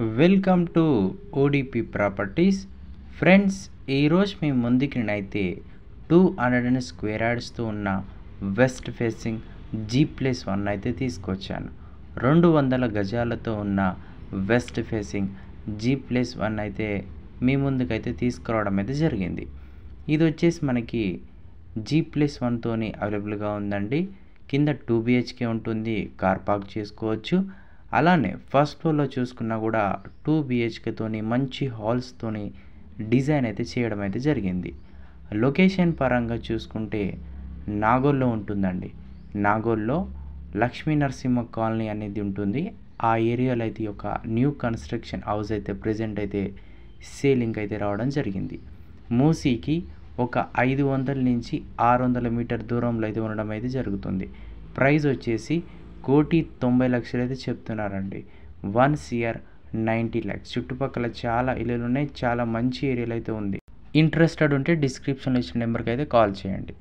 Welcome to ODP properties. Friends, ఈరోజు మీ ముందుకి నేనైతే 200 స్క్వేర్ యార్డ్స్తో ఉన్న వెస్ట్ ఫేసింగ్ G+1 అయితే తీసుకొచ్చాను. 200 గజాలతో ఉన్న వెస్ట్ ఫేసింగ్ G+1 అయితే మీ ముందుకైతే తీసుకురావడం అయితే జరిగింది. ఇది వచ్చేసి మనకి G+1తోని అవైలబుల్గా ఉందండి. కింద 2 BHK ఉంటుంది, కార్ పార్క్ చేసుకోవచ్చు. అలానే ఫస్ట్ ఫ్లోర్లో చూసుకున్నా కూడా 2 BHKతోని మంచి హాల్స్తోని డిజైన్ అయితే చేయడం అయితే జరిగింది. లొకేషన్ పరంగా చూసుకుంటే నాగోల్లో ఉంటుందండి. నాగోల్లో లక్ష్మీ నరసింహ కాలనీ అనేది ఉంటుంది. ఆ ఏరియాలో అయితే ఒక న్యూ కన్స్ట్రక్షన్ హౌస్ అయితే ప్రెజెంట్ అయితే సేలింగ్ అయితే రావడం జరిగింది. మూసీకి ఒక 500 నుంచి 600 మీటర్ దూరంలో అయితే ఉండడం అయితే జరుగుతుంది. ప్రైస్ వచ్చేసి 1,90,00,000 అయితే చెప్తున్నారండి. 1,90,00,000. చుట్టుపక్కల చాలా ఇల్లులు ఉన్నాయి, చాలా మంచి ఏరియాలో అయితే ఉంది. ఇంట్రెస్టెడ్ ఉంటే డిస్క్రిప్షన్లో ఇచ్చిన నెంబర్కి అయితే కాల్ చేయండి.